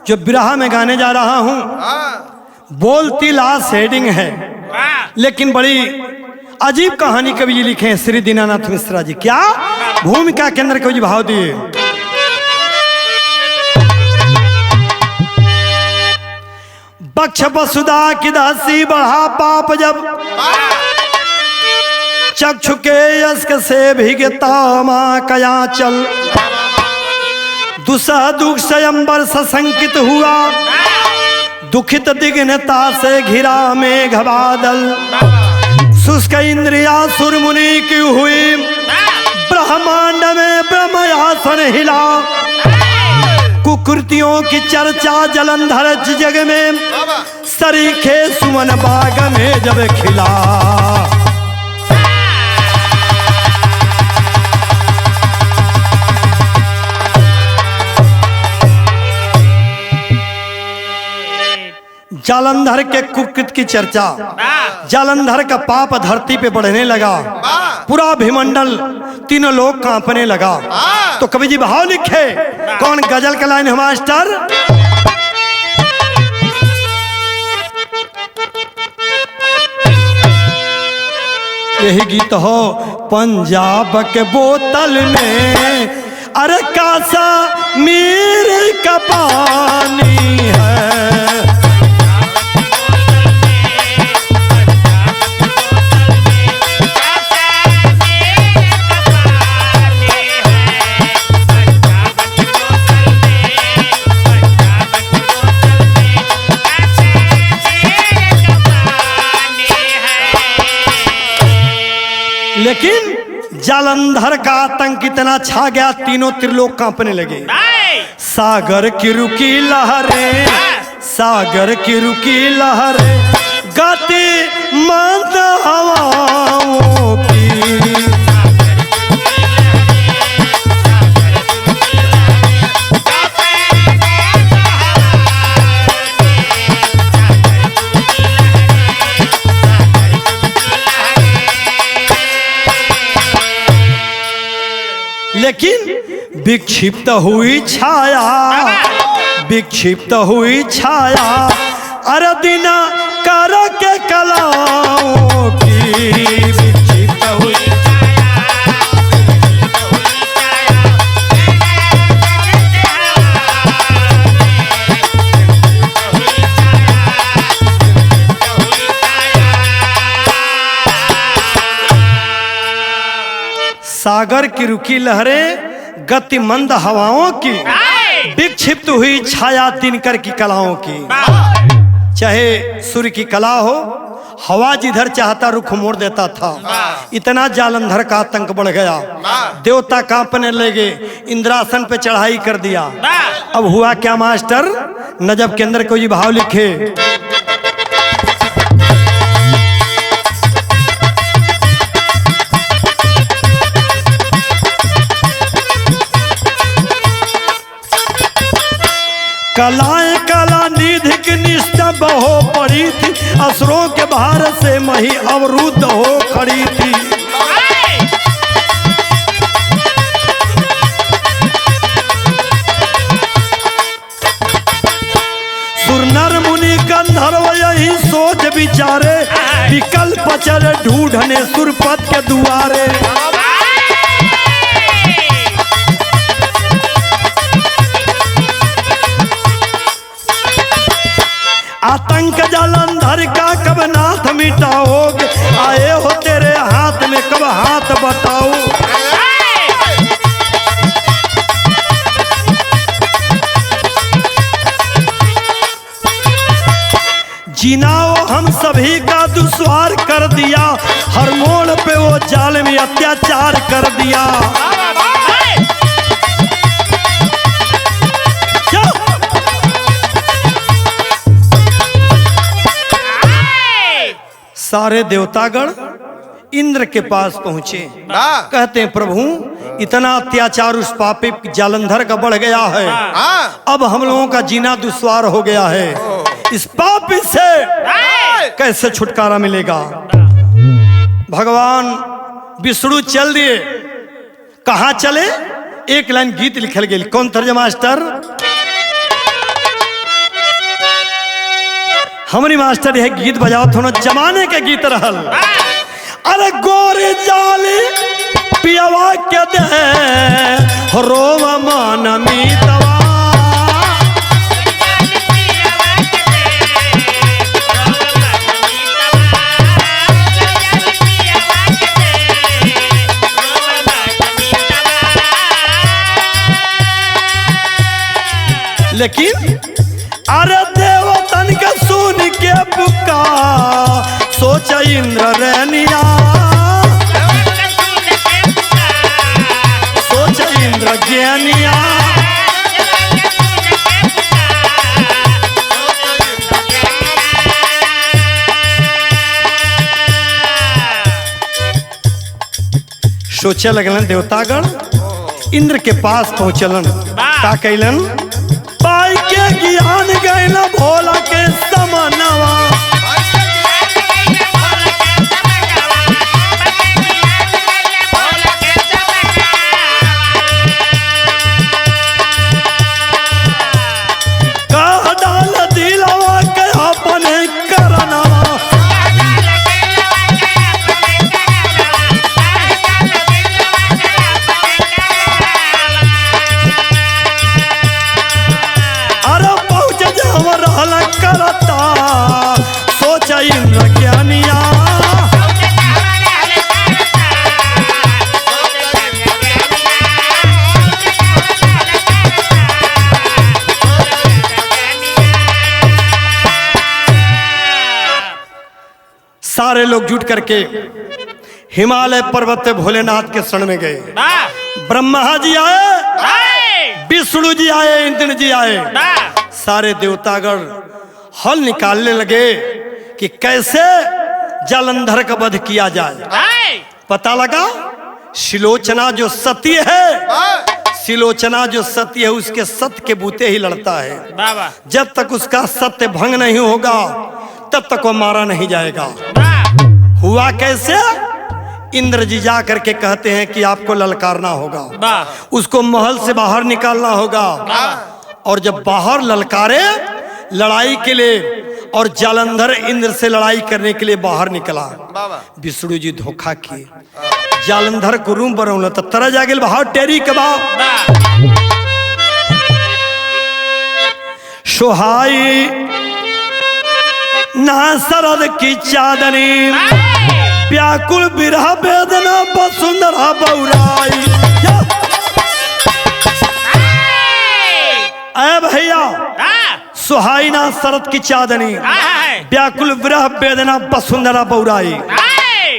जो बिरहा में गाने जा रहा हूं, बोलती लास्ट हेडिंग है, लेकिन बड़ी अजीब कहानी कवि जी लिखे हैं श्री दीनानाथ मिश्रा जी। क्या भूमिका के अंदर कवि जी भाव दिए। बक्ष वसुदा की दासी बढ़ा पाप जब, चक्षु के यस्क से भिगता मां कया चल, दुसह दुख स्वयंवर सशंकित हुआ, दुखित दिग्नता से घिरा मेघ बादल, शुष्क इंद्रिया सुर मुनि की हुई, ब्रह्मांड में ब्रह्मयासन हिला, कुकृतियों की चर्चा जलंधर जग में, सरीखे सुमन बाग में जब खिला। जालंधर के कुकृत की चर्चा, जालंधर का पाप धरती पे बढ़ने लगा, पूरा भीमंडल तीनों लोग कांपने लगा। तो कवि जी भाव लिखे, कौन गजल का लाइन है मास्टर? यही गीत हो। पंजाब के बोतल में अरे कासा मीर का पानी है, लेकिन जालंधर का आतंक इतना छा गया, तीनों त्रिलोक कांपने लगे। सागर की रुकी लहरें, सागर की रुकी लहरें, गाती मंद हवाओं की, लेकिन विक्षिप्त हुई छाया, विक्षिप्त हुई छाया, अरे दिना कर के कलाओं की, विक्षिप्त हुई सागर की रुकी लहरें, गति मंद हवाओं की, विक्षिप्त हुई छाया दिनकर की कलाओं की। चाहे सूर्य की कला हो, हवा जिधर चाहता रुख मोड़ देता था। इतना जालंधर का आतंक बढ़ गया, देवता कांपने लगे, इंद्रासन पे चढ़ाई कर दिया। अब हुआ क्या मास्टर? नजब के अंदर कोई भाव लिखे, कलाएं कला निधिक निस्तब्ध हो पड़ी थी, असुरों के भार से मही अवरुद्ध हो खड़ी थी। सुरनर मुनि गंधर्व यही सोच विचारे, विकल्प चल ढूंढने सुरपत के दुआरे। आतंक जालंधर का कब नाथ मिटाओगे, आए हो तेरे हाथ में कब हाथ बताओ। जिनाओ हम सभी का दुश्वार कर दिया, हर मोड़ पे वो जाल में अत्याचार कर दिया। सारे देवतागण इंद्र के पास पहुंचे, कहते हैं प्रभु इतना अत्याचार उस पापी जालंधर का बढ़ गया है, अब हम लोगों का जीना दुश्वार हो गया है, इस पापी से कैसे छुटकारा मिलेगा। भगवान विष्णु चल दिए, कहां चले? एक लाइन गीत लिखल गई, कौन तर्जमा मास्टर? हमारी मास्टर यह गीत बजाओ थोड़ा जमाने के गीत रहल। अरे गोरे जाली पियावा के दे रोम मन मीतवा, लेकिन अरे देवतन के सुन के पुकार सोच इंद्र रैनिया, सोच इंद्र ज्ञानिया। सोचे लगलन देवतागण इंद्र के पास पहुंचलन, का कैलन पाई के ज्ञान गए न भोला के समनवा, कह डाल दिलवा के अपने करनवा। करता सोच इंद्र ज्ञानिया, सारे लोग जुट करके हिमालय पर्वत पे भोलेनाथ के शरण में गए। ब्रह्मा जी आए, विष्णु जी आए, इंद्र जी आए, सारे देवतागण हल निकालने लगे कि कैसे जालंधर का वध किया जाए। पता लगा शिलोचना जो सती है, शिलोचना जो सती है उसके सत्य के बूते ही लड़ता है। जब तक उसका सत्य भंग नहीं होगा तब तक वो मारा नहीं जाएगा। हुआ कैसे? इंद्र जी जा करके कहते हैं कि आपको ललकारना होगा, उसको महल से बाहर निकालना होगा। और जब बाहर ललकारे लड़ाई के लिए और जालंधर इंद्र से लड़ाई करने के लिए बाहर निकला, विष्णु जी धोखा किए, जालंधर को रूम बनौला तो तरह जा गेल बाहर टेरी के बाद सोहाई ना सरद की चादनी, व्याकुल बिरह वेदना वसुंधरा बौराई। अरे भैया सुहाई ना शरद की चादनी, व्याकुल विरह वेदना वसुंधरा बौराई,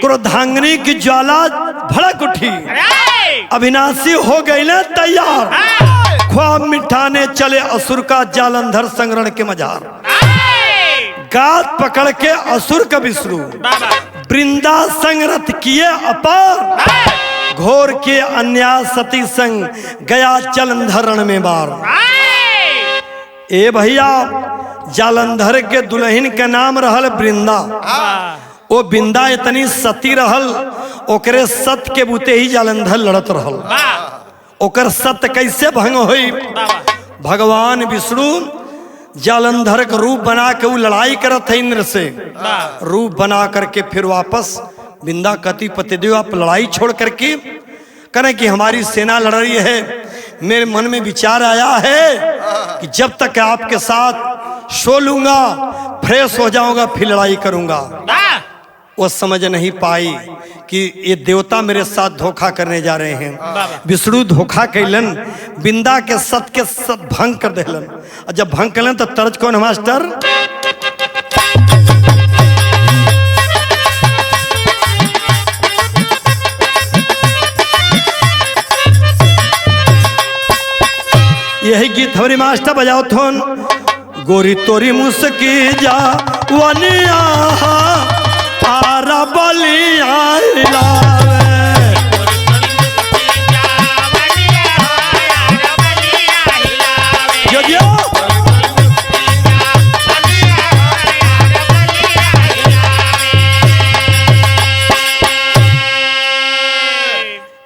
क्रोधांगनी की ज्वाला भड़क उठी, अविनाशी हो गई ना तैयार, ख्वाब मिठाने चले असुर का जालंधर संग्रहण के मजार। गात पकड़ के असुर का विष्णु वृंदा संगरत किए अपार, घोर के अन्याय सती संग गया जालंधर रण में बार। ए भैया जालंधर के दुल्हन के नाम रहल वृंदा, वो वृंदा इतनी सती रहल, ओकरे सत्य के बूते ही जालंधर लड़त रहल। ओकर सत्य कैसे भंग हुई? भगवान विष्णु जालंधर का रूप बना के वो लड़ाई करत है इंद्र से, रूप बना करके फिर वापस वृंदा कति पतिदेव आप लड़ाई छोड़ करके करें कि हमारी सेना लड़ रही है। मेरे मन में विचार आया है कि जब तक आपके साथ सो लूंगा, फ्रेश हो जाऊंगा, फिर लड़ाई करूंगा। वो समझ नहीं पाई कि ये देवता मेरे साथ धोखा करने जा रहे हैं। विष्णु धोखा कैलन, बिंदा के सत के सत भंग कर देलन। और जब भंग कैलन तो तर्ज कौन मास्टर? यही गीत हमारी मास्टर बजाओ थोन। गोरी तोरी मुस्की जा वनिया आरा बलिया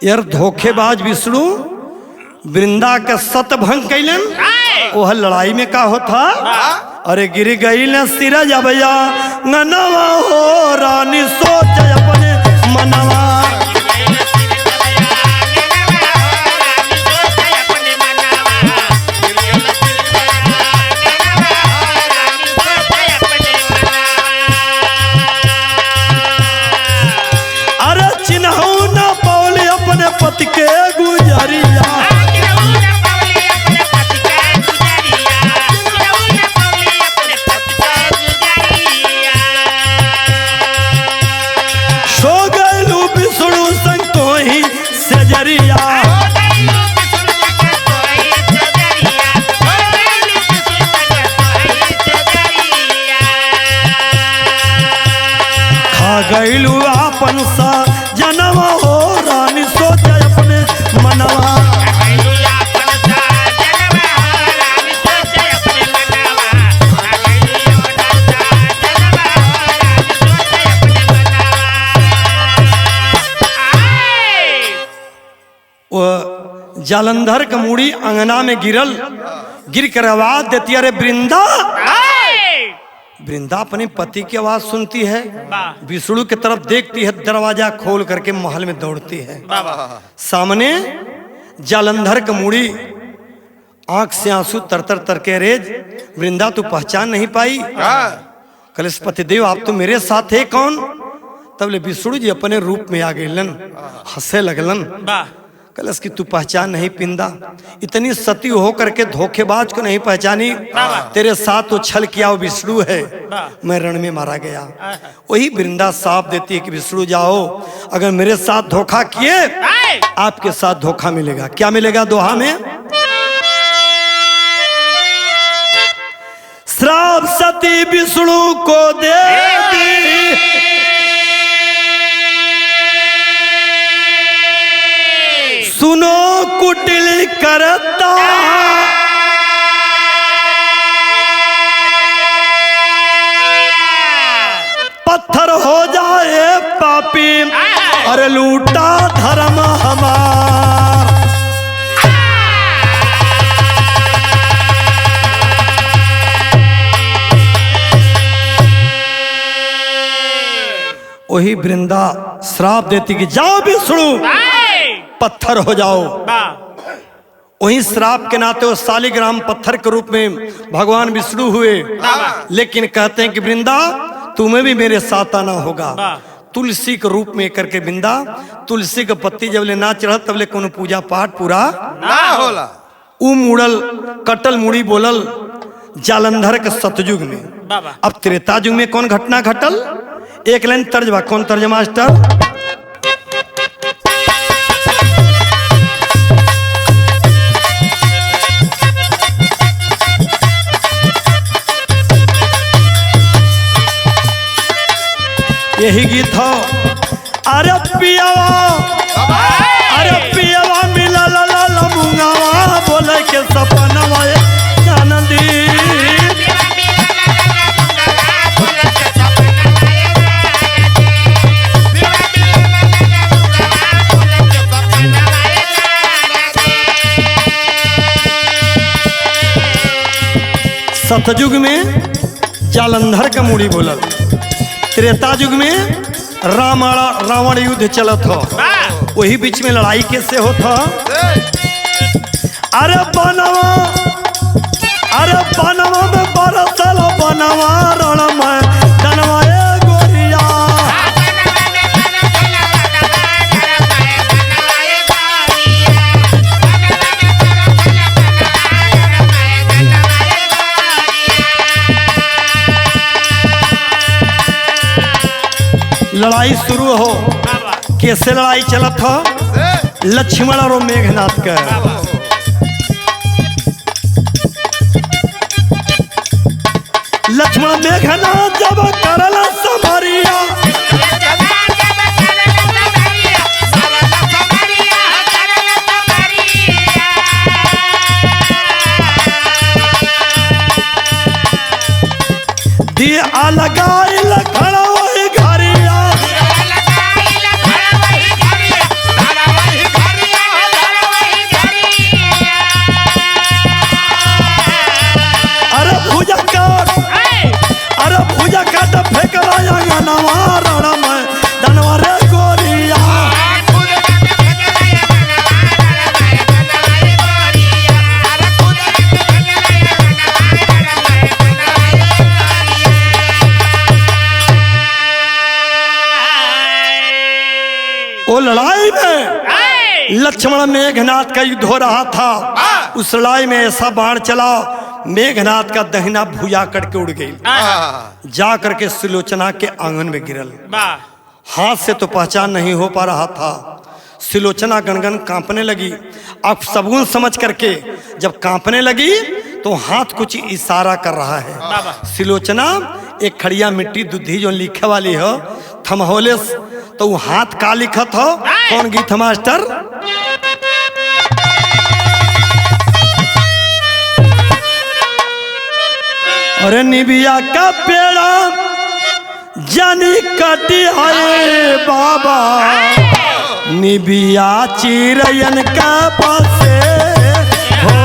यार धोखेबाज विष्णु वृंदा के सत भंग कैलन। वह लड़ाई में का होता अरे गिर गई न सिर जबया ननवा हो रानी सोच अपने मनवा। अरे चिन्हू न पौली अपने पति के गुजरिया। सो गलू बिसड़ू संग तो ही सजरिया। खा गईलू आपन सा जनवा हो रानी सोच अपने मनवा। जालंधर का मूड़ी अंगना में गिरल, गिर कर आवाज देती, अरे वृंदा। वृंदा अपने पति की आवाज सुनती है, विष्णु की तरफ देखती है, दरवाजा खोल करके महल में दौड़ती है। सामने जालंधर का मूड़ी आंख से आंसू तरतर तर के, रेज वृंदा तू पहचान नहीं पाई? कलेश पतिदेव आप तो मेरे साथ है कौन? तब विष्णु जी अपने रूप में आ गए, हंसे लगलन। कलश की तू पहचान नहीं पिंदा, इतनी सती हो करके धोखेबाज को नहीं पहचानी? तेरे साथ तो छल किया वो विष्णु है, मैं रण में मारा गया। वही वृंदा साफ देती है कि विष्णु जाओ, अगर मेरे साथ धोखा किए आपके साथ धोखा मिलेगा। क्या मिलेगा दोहा में? श्राप सती विष्णु को देती, सुनो कुटिल करता, पत्थर हो जाए पापी, अरे लूटा धर्म हमार। वही वृंदा श्राप देती कि जाओ विष्णु पत्थर हो जाओ। वही श्राप के नाते वो शालिग्राम पत्थर के रूप में भगवान विष्णु हुए। लेकिन कहते हैं कि वृंदा तुम्हें भी मेरे साथ आना होगा। तुलसी के रूप में करके वृंदा, तुलसी के पत्ती जब ले ना चढ़ तब ले कोनो पूजा पाठ पूरा ना होला। उ मुड़ल कटल मुड़ी बोलल जालंधर के सतयुग में। अब त्रेता युग में कौन घटना घटल? एक लाइन तर्जमा, कौन तर्जमा मास्टर? यही गीत हो। अरे पियावा, अरे पियावा मिला ला ला ला मुंगावा, बोले के सपनवा आनंदी। सतयुग में जालंधर का मूड़ी बोलल, त्रेता युग में रावण युद्ध चलत हो, वही बीच में लड़ाई कैसे होता? अरे बनवा, अरे बनवा में बरसल बनवा रण में जनवा गोरिया। लड़ाई शुरू हो, कैसे लड़ाई चलत हो? लक्ष्मण और मेघनाथ का। लक्ष्मण मेघनाथ जब करल समरिया, दिया लगाई लखड़ा वही घरिया। अरे भुजा का मनवा रण में धनवा रे गोरिया। वो लड़ाई में लक्ष्मण मेघनाथ का युद्ध हो रहा था। उस लड़ाई में ऐसा बाण चला, मेघनाथ का दहिना भुजा करके उड़ गई, जा करके सुलोचना के आंगन में गिरल। हाथ से तो पहचान नहीं हो पा रहा था। सुलोचना गनगन कांपने लगी। अब सगुन समझ करके जब कांपने लगी तो हाथ कुछ इशारा कर रहा है। सुलोचना एक खड़िया मिट्टी दूधी जो लिखे वाली हो थमहोले, तो वो हाथ का लिखत हो। कौन गीत मास्टर? अरे निबिया का पेड़ा जानी कटी है बाबा, निबिया चिरयन का पासे हो।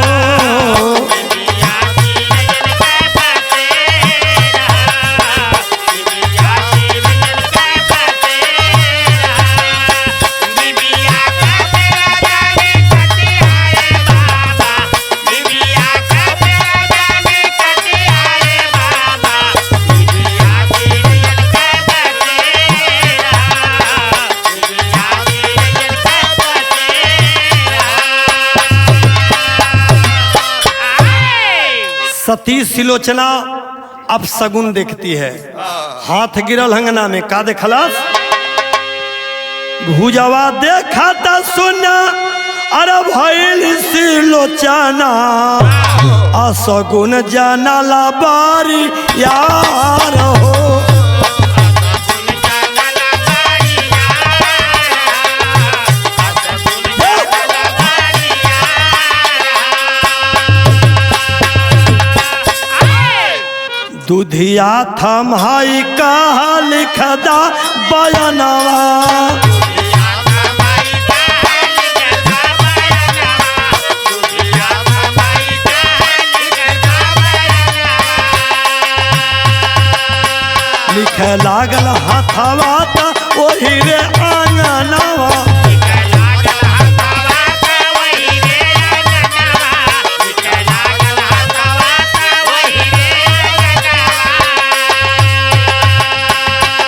सती सुलोचना अब सगुन देखती है। हाथ गिरल हंगना में का देखलस? भुजवा देखा था सुना, अरे भइल सुलोचना असगुन जाना ला बारी यार हो। दूधिया थमाई कहा लिखदा बयानवा, लिखे लागल हथवा त ओही रे आंगनवा।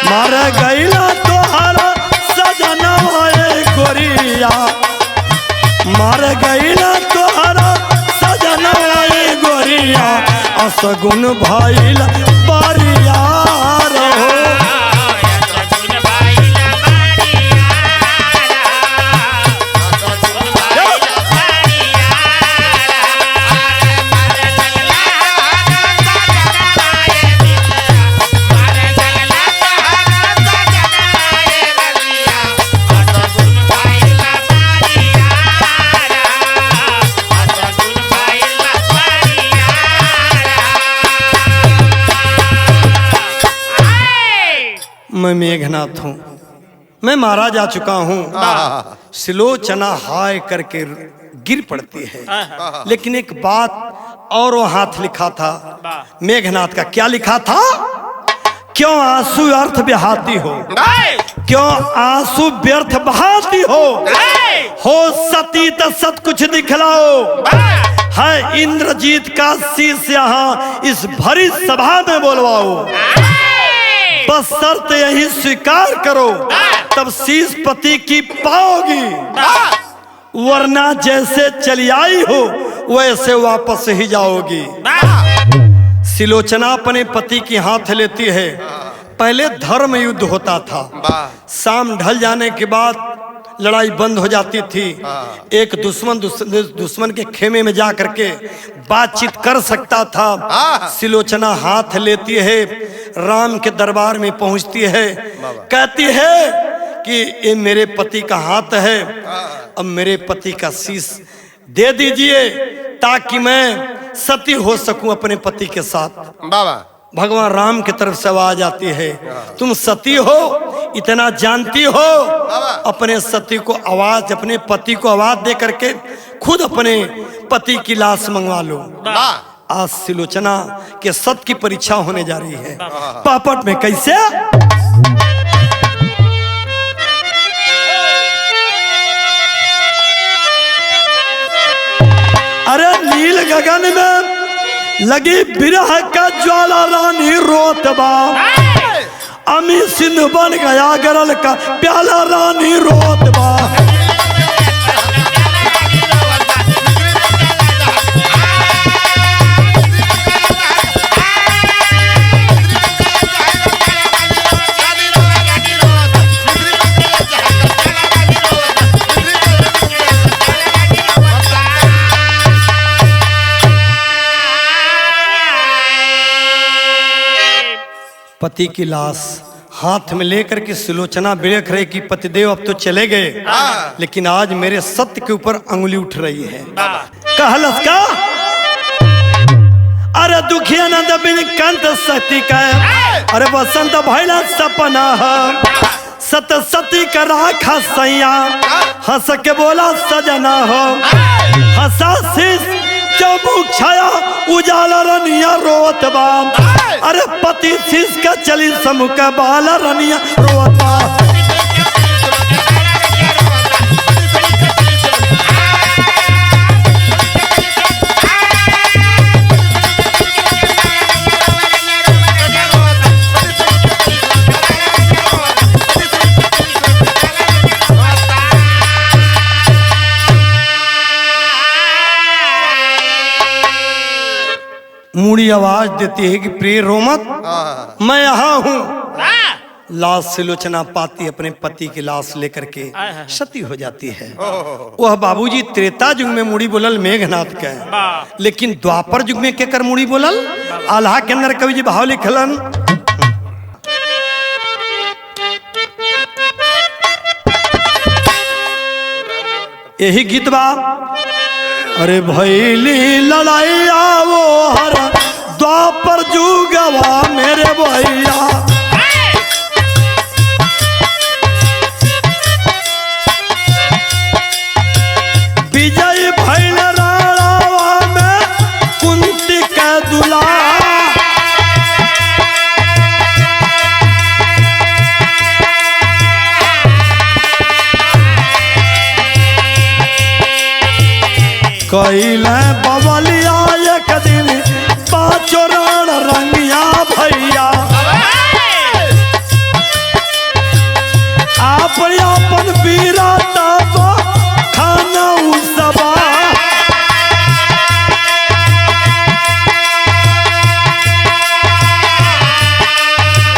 मर गईला तोहरा सजनवा ए गोरिया, मर गईला तोहरा सजनवा ए गोरिया, असगुन भइल बरियार हो। मैं मेघनाथ हूँ, मैं मारा जा चुका हूँ। सुलोचना हाय करके गिर पड़ती है। लेकिन एक बात और वो हाथ लिखा था मेघनाथ का। क्या लिखा था? क्यों आंसू व्यर्थ बहाती हो, क्यों आंसू व्यर्थ बहाती हो सती तो सत कुछ दिखलाओ। है इंद्रजीत का शीश यहाँ इस भरी सभा में बोलवाओ। बस शर्त यही स्वीकार करो, तब शीश पति की पाओगी, वरना जैसे चली आई हो वैसे वापस ही जाओगी। सुलोचना अपने पति की हाथ लेती है। पहले धर्म युद्ध होता था, शाम ढल जाने के बाद लड़ाई बंद हो जाती थी। एक दुश्मन के खेमे में जा करके बातचीत कर सकता था। सुलोचना हाथ लेती है, राम के दरबार में पहुंचती है, कहती है कि ये मेरे पति का हाथ है, अब मेरे पति का शीश दे दीजिए ताकि मैं सती हो सकूं अपने पति के साथ। बाबा भगवान राम की तरफ से आवाज आती है, तुम सती हो, इतना जानती हो, अपने सती को आवाज, अपने पति को आवाज दे करके खुद अपने पति की लाश मंगवा लो। आज सुलोचना के सत की परीक्षा होने जा रही है। पापट में कैसे गगन में लगी बिरह का ज्वाला रानी रोतबा। अमी सिंधु बन गया गरल का प्याला रानी रोतबा। पति की लाश हाथ में लेकर के सुलोचना बिड़क रहे कि पतिदेव अब तो चले गए, लेकिन आज मेरे सत्य के ऊपर अंगुली उठ रही है। कहलस का अरे दुखिया नंद बिन कंत सती का, अरे बसंत भैला सपना सत सती का राखा सैया, हंस के बोला सजना हो हंसा शीश चौमुख छाया उजाला रनिया रोतबा। अरे पति शीश का चली समुख बाला रनिया रोतबा। मूड़ी आवाज देती है कि प्रिय रोमत, मैं यहाँ हूँ। लाश सुलोचना पाती अपने पति की लाश लेकर के सती हो जाती है। वह बाबूजी त्रेता युग में मूड़ी बोलल मेघनाथ का, लेकिन द्वापर युग में केकर मूड़ी बोलल? आल्हा के अंदर कवि जी भाव लिखलन, यही गीत बा। अरे भैली लड़ाइया वो हर द्वापर जुगवा मेरे भैया, विजय भैल राणावा में कुंती का दुला। कैले बबलिया एक दिन पाँचों रण रंगिया भैया, आप अपन बीरा तब खाना उसबा।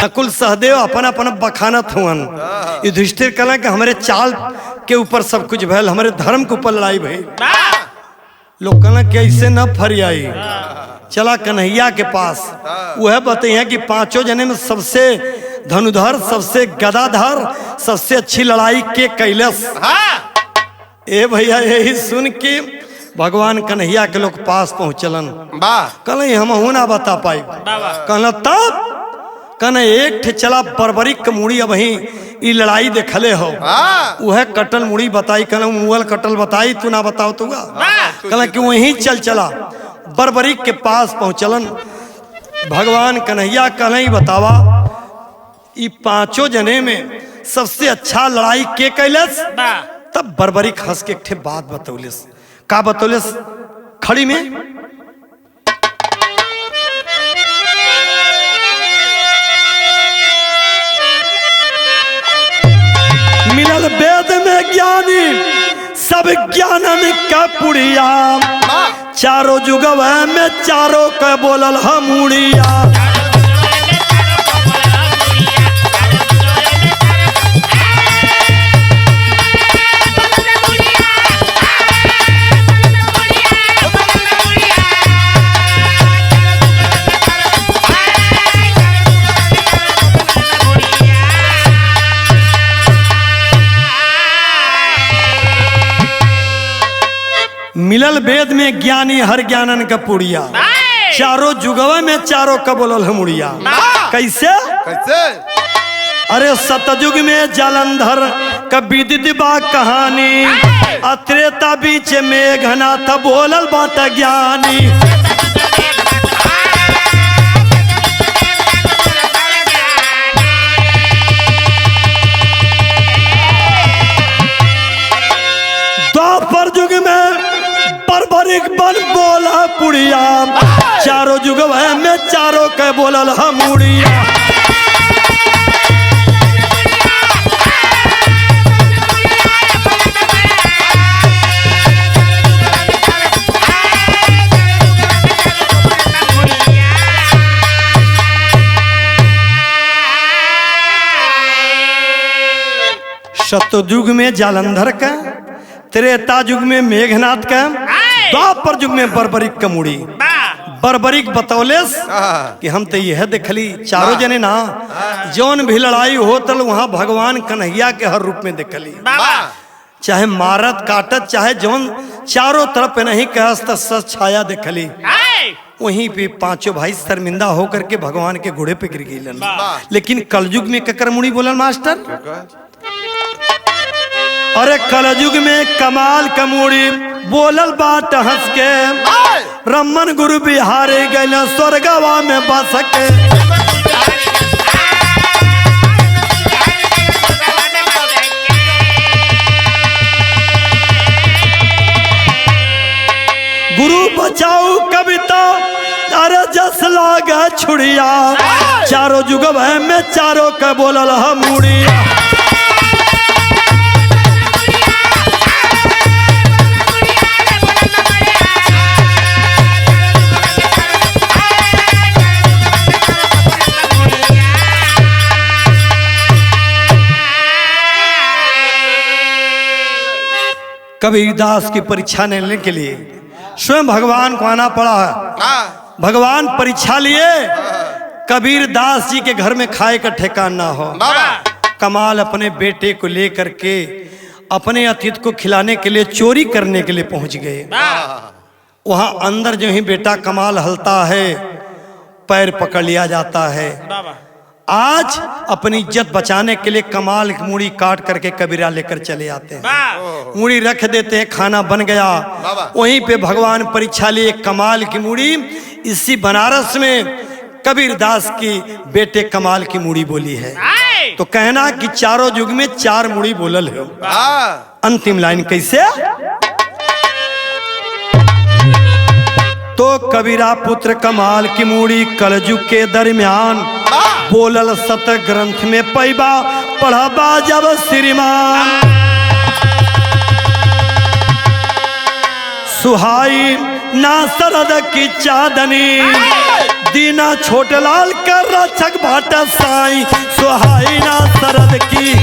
नकुल सहदेव अपन अपन बखानत हुअन। युधिष्ठिर कहला कि हमारे चाल के ऊपर सब कुछ भैल, हमारे धर्म के ऊपर लड़ाई भई। लोग कहना कैसे न फरियाई, चला कन्हैया के पास। वह बताइए कि पांचों जने में सबसे धनुधर, सबसे गदाधर, सबसे अच्छी लड़ाई के कैलस। ए भैया यही सुन के भगवान कन्हैया के लोग पास पहुंचलन। कहले हम ना बता पाई। कहना तब कहना एक ठे चला बर्बरिक मुड़ी अब ई लड़ाई देखले हो, वह कटल मुड़ी बताई। कहना मुगल कटल बताई, तू ना बताओ तू। कहला कि वहीं चल चला। बर्बरिक के पास पहुंचलन। भगवान कन्हैया कहले बतावा ई पांचों जने में सबसे अच्छा लड़ाई के कैलस? तब बर्बरिक हंस के एक ठे बात बतौलिस। का बतौलिस? खड़ी में मिलल वेद में ज्ञानी सब ज्ञानन का पुड़िया, चारों जुगव में चारों का बोलल हमूड़िया। मिलल वेद में ज्ञानी हर ज्ञानन का पुड़िया, चारों जुगवा में चारों का बोलल हमुड़िया। कैसे? कैसे? अरे सतयुग में जालंधर का विदित बा कहानी, त्रेता बीच मेघनाथ बोलल बात ज्ञानी। द्वापर युग में बर्बरिक बन बोला पुड़िया, बोलल हमूड़िया। सतयुग में जालंधर का, त्रेता युग में मेघनाथ का, द्वापर युग में बर्बरिक का मुड़ी। बर्बरिक बतौलेस कि हम तो यह देखली चारों जने ना, जौन भी लड़ाई हो तल वहां भगवान कन्हैया के हर रूप में देखली, चाहे मारत काटत चाहे जौन चारों तरफ नहीं कहस त सच छाया देखली। वहीं पे पांचों भाई शर्मिंदा होकर के भगवान के घोड़े पे गिर गई। लेकिन कलयुग में ककर मुड़ी बोलन मास्टर, अरे कलयुग में कमाल कमूड़ी बोलल बात हंस के, रमन गुरु बिहारे गए स्वर्गवा में बस के। गुरु बचाऊ कविता अरे जस लागा छुड़िया, चारों जुग में चारों का बोलल हमूड़िया। कबीरदास की परीक्षा लेने के लिए स्वयं भगवान को आना पड़ा है। भगवान परीक्षा लिए, कबीरदास जी के घर में खाए का ठिकाना ना हो। कमाल अपने बेटे को लेकर के अपने अतिथि को खिलाने के लिए चोरी करने के लिए पहुंच गए। वहां अंदर जो ही बेटा कमाल हलता है, पैर पकड़ लिया जाता है। आज अपनी इज्जत बचाने के लिए कमाल की मूड़ी काट करके कबीरा लेकर चले आते हैं, मूड़ी रख देते हैं, खाना बन गया। वहीं पे भगवान परीक्षा लिए कमाल की मूड़ी इसी बनारस में कबीरदास की बेटे कमाल की मूड़ी बोली है। तो कहना कि चारों युग में चार मूड़ी बोलल है। अंतिम लाइन कैसे, तो कबीरा पुत्र कमाल की मूड़ी कलयुग के दरमियान बोलल सत ग्रंथ में पैबा पढ़बा जब श्रीमान। सुहाई ना सरद की चांदनी, दीना छोटलाल कर रक्षक भाटा साई। सुहाई ना सरद की